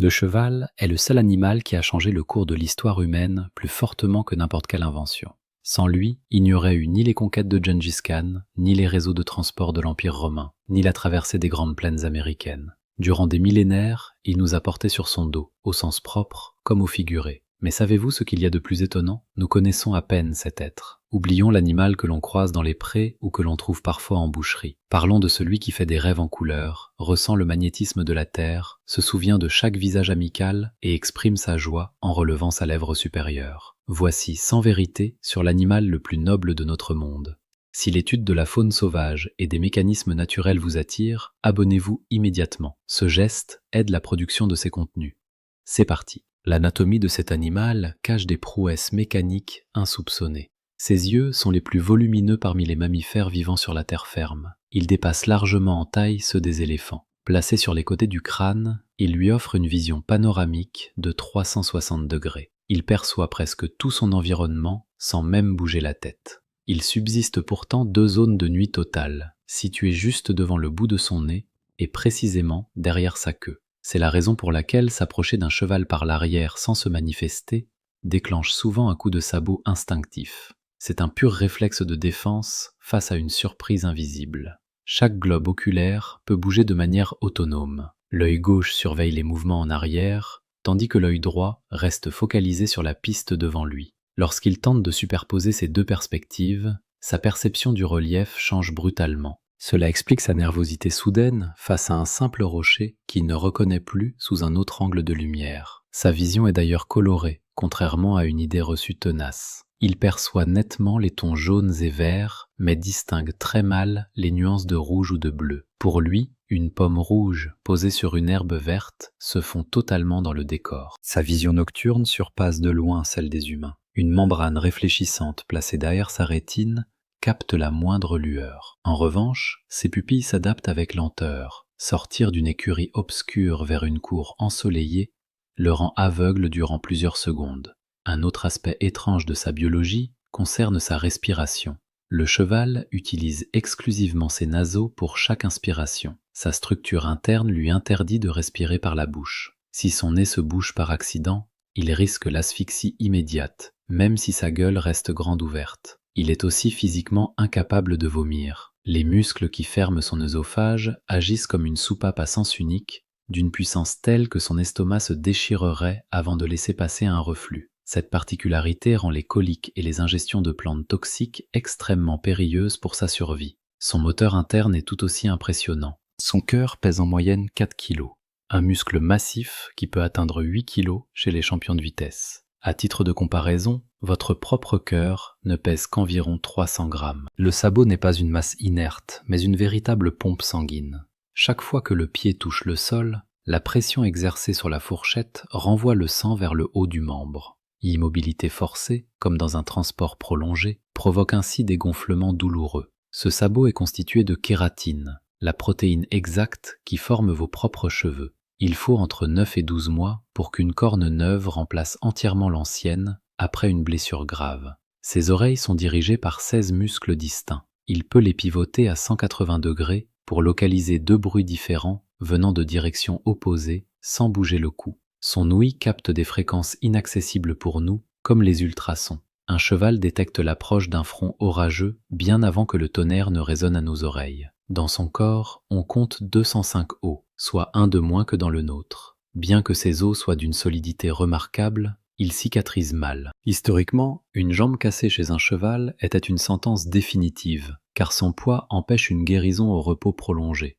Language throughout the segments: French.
Le cheval est le seul animal qui a changé le cours de l'histoire humaine plus fortement que n'importe quelle invention. Sans lui, il n'y aurait eu ni les conquêtes de Gengis Khan, ni les réseaux de transport de l'Empire romain, ni la traversée des grandes plaines américaines. Durant des millénaires, il nous a portés sur son dos, au sens propre comme au figuré. Mais savez-vous ce qu'il y a de plus étonnant? Nous connaissons à peine cet être. Oublions l'animal que l'on croise dans les prés ou que l'on trouve parfois en boucherie. Parlons de celui qui fait des rêves en couleurs, ressent le magnétisme de la terre, se souvient de chaque visage amical et exprime sa joie en relevant sa lèvre supérieure. Voici 100 vérités sur l'animal le plus noble de notre monde. Si l'étude de la faune sauvage et des mécanismes naturels vous attire, abonnez-vous immédiatement. Ce geste aide la production de ces contenus. C'est parti. L'anatomie de cet animal cache des prouesses mécaniques insoupçonnées. Ses yeux sont les plus volumineux parmi les mammifères vivant sur la terre ferme. Ils dépassent largement en taille ceux des éléphants. Placé sur les côtés du crâne, il lui offre une vision panoramique de 360 degrés. Il perçoit presque tout son environnement sans même bouger la tête. Il subsiste pourtant 2 zones de nuit totale, situées juste devant le bout de son nez et précisément derrière sa queue. C'est la raison pour laquelle s'approcher d'un cheval par l'arrière sans se manifester déclenche souvent un coup de sabot instinctif. C'est un pur réflexe de défense face à une surprise invisible. Chaque globe oculaire peut bouger de manière autonome. L'œil gauche surveille les mouvements en arrière, tandis que l'œil droit reste focalisé sur la piste devant lui. Lorsqu'il tente de superposer ces 2 perspectives, sa perception du relief change brutalement. Cela explique sa nervosité soudaine face à un simple rocher qu'il ne reconnaît plus sous un autre angle de lumière. Sa vision est d'ailleurs colorée, contrairement à une idée reçue tenace. Il perçoit nettement les tons jaunes et verts, mais distingue très mal les nuances de rouge ou de bleu. Pour lui, une pomme rouge posée sur une herbe verte se fond totalement dans le décor. Sa vision nocturne surpasse de loin celle des humains. Une membrane réfléchissante placée derrière sa rétine capte la moindre lueur. En revanche, ses pupilles s'adaptent avec lenteur. Sortir d'une écurie obscure vers une cour ensoleillée le rend aveugle durant plusieurs secondes. Un autre aspect étrange de sa biologie concerne sa respiration. Le cheval utilise exclusivement ses naseaux pour chaque inspiration. Sa structure interne lui interdit de respirer par la bouche. Si son nez se bouche par accident, il risque l'asphyxie immédiate, même si sa gueule reste grande ouverte. Il est aussi physiquement incapable de vomir. Les muscles qui ferment son œsophage agissent comme une soupape à sens unique, d'une puissance telle que son estomac se déchirerait avant de laisser passer un reflux. Cette particularité rend les coliques et les ingestions de plantes toxiques extrêmement périlleuses pour sa survie. Son moteur interne est tout aussi impressionnant. Son cœur pèse en moyenne 4 kg, un muscle massif qui peut atteindre 8 kg chez les champions de vitesse. À titre de comparaison, votre propre cœur ne pèse qu'environ 300 grammes. Le sabot n'est pas une masse inerte, mais une véritable pompe sanguine. Chaque fois que le pied touche le sol, la pression exercée sur la fourchette renvoie le sang vers le haut du membre. Immobilité forcée, comme dans un transport prolongé, provoque ainsi des gonflements douloureux. Ce sabot est constitué de kératine, la protéine exacte qui forme vos propres cheveux. Il faut entre 9 et 12 mois pour qu'une corne neuve remplace entièrement l'ancienne après une blessure grave. Ses oreilles sont dirigées par 16 muscles distincts. Il peut les pivoter à 180 degrés pour localiser 2 bruits différents venant de directions opposées sans bouger le cou. Son ouïe capte des fréquences inaccessibles pour nous, comme les ultrasons. Un cheval détecte l'approche d'un front orageux bien avant que le tonnerre ne résonne à nos oreilles. Dans son corps, on compte 205 os, soit un de moins que dans le nôtre. Bien que ces os soient d'une solidité remarquable, ils cicatrisent mal. Historiquement, une jambe cassée chez un cheval était une sentence définitive, car son poids empêche une guérison au repos prolongé.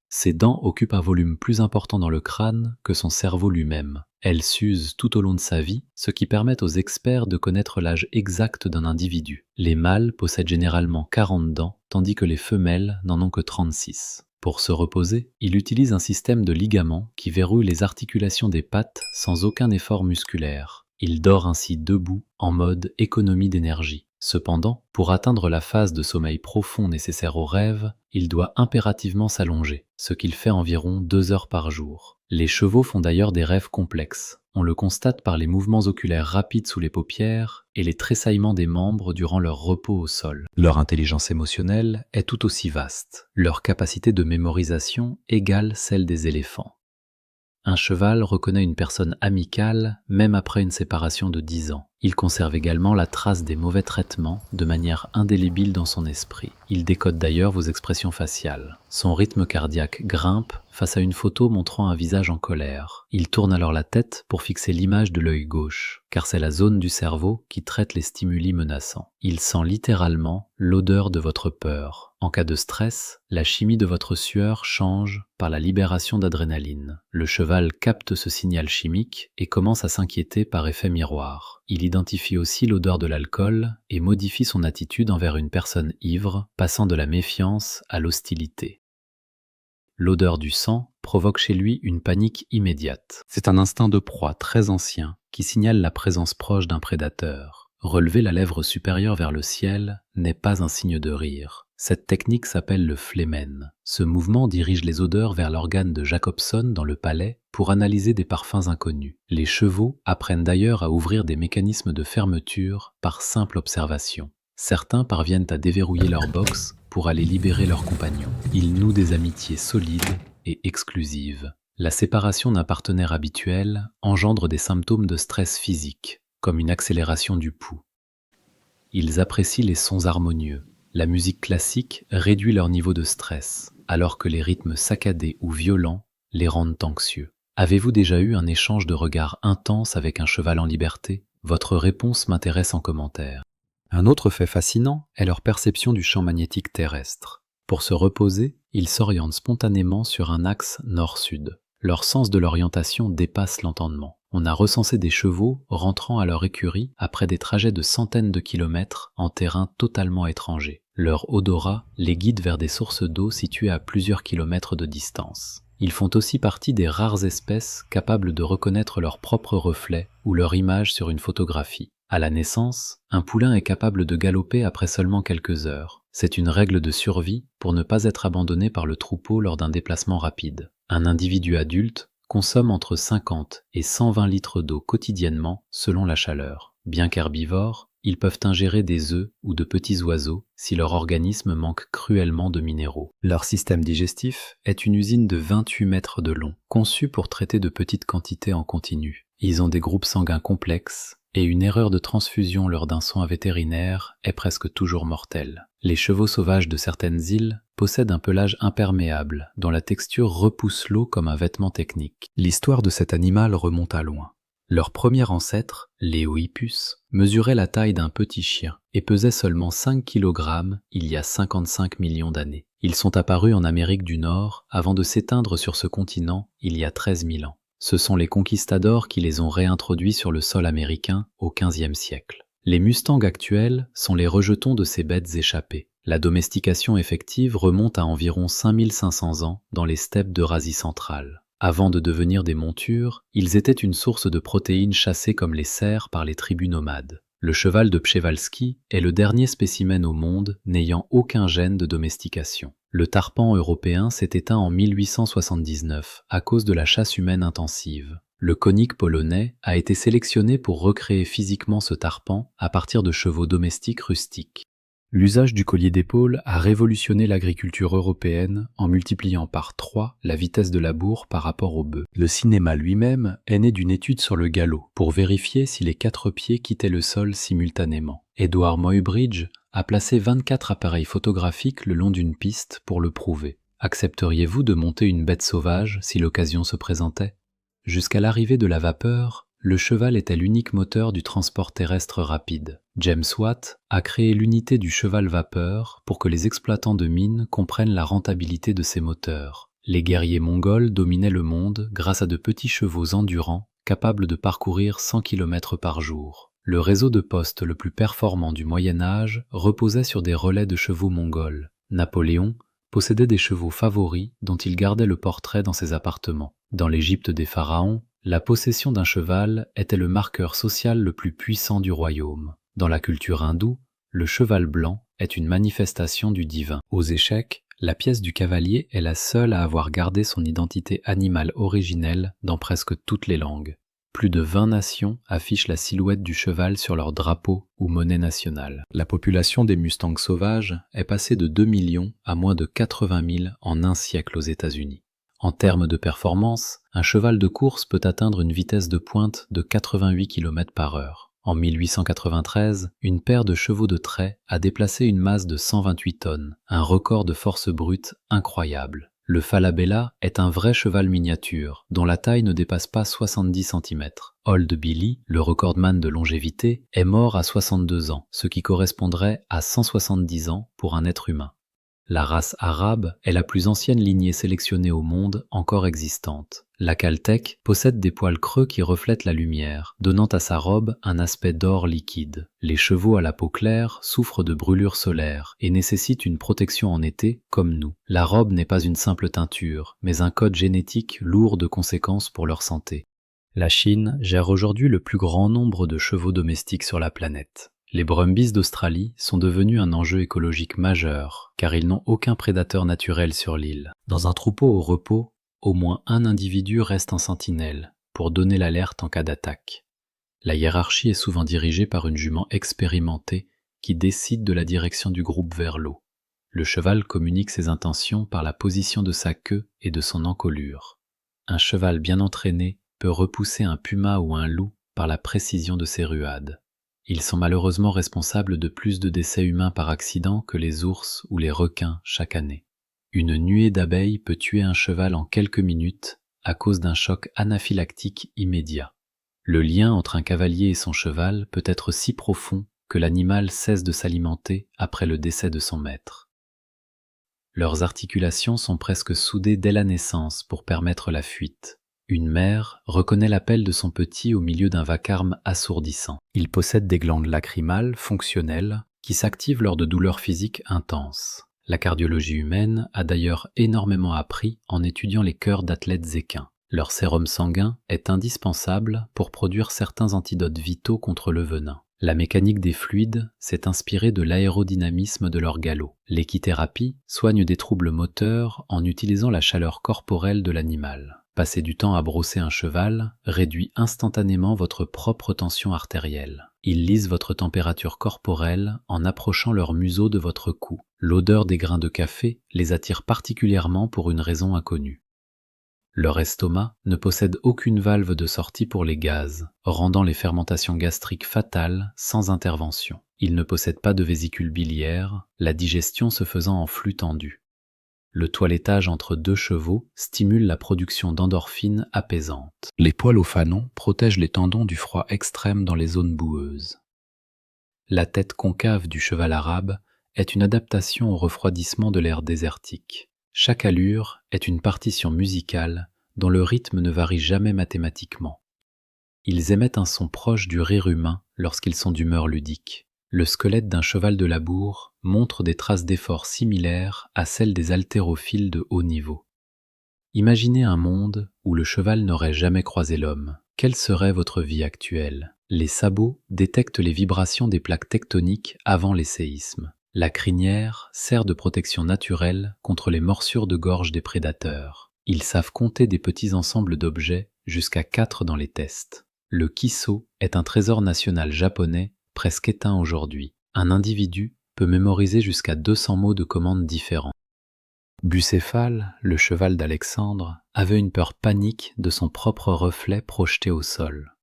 Ses dents occupent un volume plus important dans le crâne que son cerveau lui-même. Elles s'usent tout au long de sa vie, ce qui permet aux experts de connaître l'âge exact d'un individu. Les mâles possèdent généralement 40 dents, tandis que les femelles n'en ont que 36. Pour se reposer, il utilise un système de ligaments qui verrouille les articulations des pattes sans aucun effort musculaire. Il dort ainsi debout, en mode économie d'énergie. Cependant, pour atteindre la phase de sommeil profond nécessaire au rêve, il doit impérativement s'allonger, ce qu'il fait environ 2 heures par jour. Les chevaux font d'ailleurs des rêves complexes. On le constate par les mouvements oculaires rapides sous les paupières et les tressaillements des membres durant leur repos au sol. Leur intelligence émotionnelle est tout aussi vaste. Leur capacité de mémorisation égale celle des éléphants. Un cheval reconnaît une personne amicale même après une séparation de 10 ans. Il conserve également la trace des mauvais traitements de manière indélébile dans son esprit. Il décode d'ailleurs vos expressions faciales. Son rythme cardiaque grimpe face à une photo montrant un visage en colère. Il tourne alors la tête pour fixer l'image de l'œil gauche, car c'est la zone du cerveau qui traite les stimuli menaçants. Il sent littéralement l'odeur de votre peur. En cas de stress, la chimie de votre sueur change par la libération d'adrénaline. Le cheval capte ce signal chimique et commence à s'inquiéter par effet miroir. Il identifie aussi l'odeur de l'alcool et modifie son attitude envers une personne ivre, passant de la méfiance à l'hostilité. L'odeur du sang provoque chez lui une panique immédiate. C'est un instinct de proie très ancien qui signale la présence proche d'un prédateur. Relever la lèvre supérieure vers le ciel n'est pas un signe de rire. Cette technique s'appelle le flehmen. Ce mouvement dirige les odeurs vers l'organe de Jacobson dans le palais pour analyser des parfums inconnus. Les chevaux apprennent d'ailleurs à ouvrir des mécanismes de fermeture par simple observation. Certains parviennent à déverrouiller leur box pour aller libérer leurs compagnons. Ils nouent des amitiés solides et exclusives. La séparation d'un partenaire habituel engendre des symptômes de stress physique, comme une accélération du pouls. Ils apprécient les sons harmonieux. La musique classique réduit leur niveau de stress, alors que les rythmes saccadés ou violents les rendent anxieux. Avez-vous déjà eu un échange de regards intense avec un cheval en liberté? Votre réponse m'intéresse en commentaire. Un autre fait fascinant est leur perception du champ magnétique terrestre. Pour se reposer, ils s'orientent spontanément sur un axe nord-sud. Leur sens de l'orientation dépasse l'entendement. On a recensé des chevaux rentrant à leur écurie après des trajets de centaines de kilomètres en terrain totalement étranger. Leur odorat les guide vers des sources d'eau situées à plusieurs kilomètres de distance. Ils font aussi partie des rares espèces capables de reconnaître leur propre reflet ou leur image sur une photographie. À la naissance, un poulain est capable de galoper après seulement quelques heures. C'est une règle de survie pour ne pas être abandonné par le troupeau lors d'un déplacement rapide. Un individu adulte consomme entre 50 et 120 litres d'eau quotidiennement selon la chaleur. Bien qu'herbivores, ils peuvent ingérer des œufs ou de petits oiseaux si leur organisme manque cruellement de minéraux. Leur système digestif est une usine de 28 mètres de long, conçue pour traiter de petites quantités en continu. Ils ont des groupes sanguins complexes et une erreur de transfusion lors d'un soin vétérinaire est presque toujours mortelle. Les chevaux sauvages de certaines îles possèdent un pelage imperméable dont la texture repousse l'eau comme un vêtement technique. L'histoire de cet animal remonte à loin. Leur premier ancêtre, l'Éohippus, mesurait la taille d'un petit chien et pesait seulement 5 kg il y a 55 millions d'années. Ils sont apparus en Amérique du Nord avant de s'éteindre sur ce continent il y a 13 000 ans. Ce sont les conquistadors qui les ont réintroduits sur le sol américain au XVe siècle. Les mustangs actuels sont les rejetons de ces bêtes échappées. La domestication effective remonte à environ 5500 ans dans les steppes d'Eurasie centrale. Avant de devenir des montures, ils étaient une source de protéines chassées comme les cerfs par les tribus nomades. Le cheval de Przewalski est le dernier spécimen au monde n'ayant aucun gène de domestication. Le tarpan européen s'est éteint en 1879 à cause de la chasse humaine intensive. Le konik polonais a été sélectionné pour recréer physiquement ce tarpan à partir de chevaux domestiques rustiques. L'usage du collier d'épaule a révolutionné l'agriculture européenne en multipliant par 3 la vitesse de labour par rapport au bœuf. Le cinéma lui-même est né d'une étude sur le galop pour vérifier si les 4 pieds quittaient le sol simultanément. Edward Muybridge a placé 24 appareils photographiques le long d'une piste pour le prouver. Accepteriez-vous de monter une bête sauvage si l'occasion se présentait? Jusqu'à l'arrivée de la vapeur, le cheval était l'unique moteur du transport terrestre rapide. James Watt a créé l'unité du cheval-vapeur pour que les exploitants de mines comprennent la rentabilité de ces moteurs. Les guerriers mongols dominaient le monde grâce à de petits chevaux endurants capables de parcourir 100 km par jour. Le réseau de postes le plus performant du Moyen-Âge reposait sur des relais de chevaux mongols. Napoléon possédait des chevaux favoris dont il gardait le portrait dans ses appartements. Dans l'Égypte des pharaons, la possession d'un cheval était le marqueur social le plus puissant du royaume. Dans la culture hindoue, le cheval blanc est une manifestation du divin. Aux échecs, la pièce du cavalier est la seule à avoir gardé son identité animale originelle dans presque toutes les langues. Plus de 20 nations affichent la silhouette du cheval sur leur drapeau ou monnaie nationale. La population des mustangs sauvages est passée de 2 millions à moins de 80 000 en un siècle aux États-Unis. En termes de performance, un cheval de course peut atteindre une vitesse de pointe de 88 km/h. En 1893, une paire de chevaux de trait a déplacé une masse de 128 tonnes, un record de force brute incroyable. Le Falabella est un vrai cheval miniature, dont la taille ne dépasse pas 70 cm. Old Billy, le recordman de longévité, est mort à 62 ans, ce qui correspondrait à 170 ans pour un être humain. La race arabe est la plus ancienne lignée sélectionnée au monde encore existante. La Caltech possède des poils creux qui reflètent la lumière, donnant à sa robe un aspect d'or liquide. Les chevaux à la peau claire souffrent de brûlures solaires et nécessitent une protection en été, comme nous. La robe n'est pas une simple teinture, mais un code génétique lourd de conséquences pour leur santé. La Chine gère aujourd'hui le plus grand nombre de chevaux domestiques sur la planète. Les Brumbies d'Australie sont devenus un enjeu écologique majeur, car ils n'ont aucun prédateur naturel sur l'île. Dans un troupeau au repos, au moins un individu reste en sentinelle, pour donner l'alerte en cas d'attaque. La hiérarchie est souvent dirigée par une jument expérimentée qui décide de la direction du groupe vers l'eau. Le cheval communique ses intentions par la position de sa queue et de son encolure. Un cheval bien entraîné peut repousser un puma ou un loup par la précision de ses ruades. Ils sont malheureusement responsables de plus de décès humains par accident que les ours ou les requins chaque année. Une nuée d'abeilles peut tuer un cheval en quelques minutes à cause d'un choc anaphylactique immédiat. Le lien entre un cavalier et son cheval peut être si profond que l'animal cesse de s'alimenter après le décès de son maître. Leurs articulations sont presque soudées dès la naissance pour permettre la fuite. Une mère reconnaît l'appel de son petit au milieu d'un vacarme assourdissant. Il possède des glandes lacrymales fonctionnelles qui s'activent lors de douleurs physiques intenses. La cardiologie humaine a d'ailleurs énormément appris en étudiant les cœurs d'athlètes équins. Leur sérum sanguin est indispensable pour produire certains antidotes vitaux contre le venin. La mécanique des fluides s'est inspirée de l'aérodynamisme de leur galop. L'équithérapie soigne des troubles moteurs en utilisant la chaleur corporelle de l'animal. Passer du temps à brosser un cheval réduit instantanément votre propre tension artérielle. Ils lisent votre température corporelle en approchant leur museau de votre cou. L'odeur des grains de café les attire particulièrement pour une raison inconnue. Leur estomac ne possède aucune valve de sortie pour les gaz, rendant les fermentations gastriques fatales sans intervention. Ils ne possèdent pas de vésicule biliaire, la digestion se faisant en flux tendu. Le toilettage entre deux chevaux stimule la production d'endorphines apaisantes. Les poils au fanon protègent les tendons du froid extrême dans les zones boueuses. La tête concave du cheval arabe est une adaptation au refroidissement de l'air désertique. Chaque allure est une partition musicale dont le rythme ne varie jamais mathématiquement. Ils émettent un son proche du rire humain lorsqu'ils sont d'humeur ludique. Le squelette d'un cheval de labour montre des traces d'efforts similaires à celles des haltérophiles de haut niveau. Imaginez un monde où le cheval n'aurait jamais croisé l'homme. Quelle serait votre vie actuelle? Les sabots détectent les vibrations des plaques tectoniques avant les séismes. La crinière sert de protection naturelle contre les morsures de gorge des prédateurs. Ils savent compter des petits ensembles d'objets jusqu'à 4 dans les tests. Le kiso est un trésor national japonais presque éteint aujourd'hui. Un individu peut mémoriser jusqu'à 200 mots de commandes différents. Bucéphale, le cheval d'Alexandre, avait une peur panique de son propre reflet projeté au sol.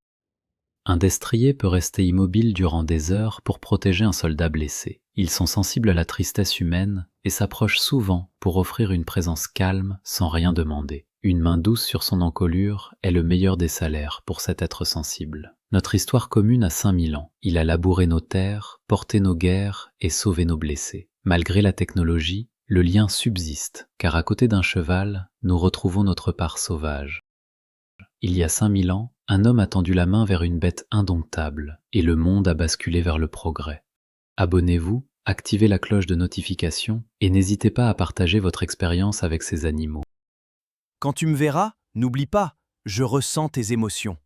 Un destrier peut rester immobile durant des heures pour protéger un soldat blessé. Ils sont sensibles à la tristesse humaine et s'approchent souvent pour offrir une présence calme sans rien demander. Une main douce sur son encolure est le meilleur des salaires pour cet être sensible. Notre histoire commune a 5000 ans. Il a labouré nos terres, porté nos guerres et sauvé nos blessés. Malgré la technologie, le lien subsiste, car à côté d'un cheval, nous retrouvons notre part sauvage. Il y a 5000 ans, un homme a tendu la main vers une bête indomptable, et le monde a basculé vers le progrès. Abonnez-vous, activez la cloche de notification, et n'hésitez pas à partager votre expérience avec ces animaux. Quand tu me verras, n'oublie pas, je ressens tes émotions.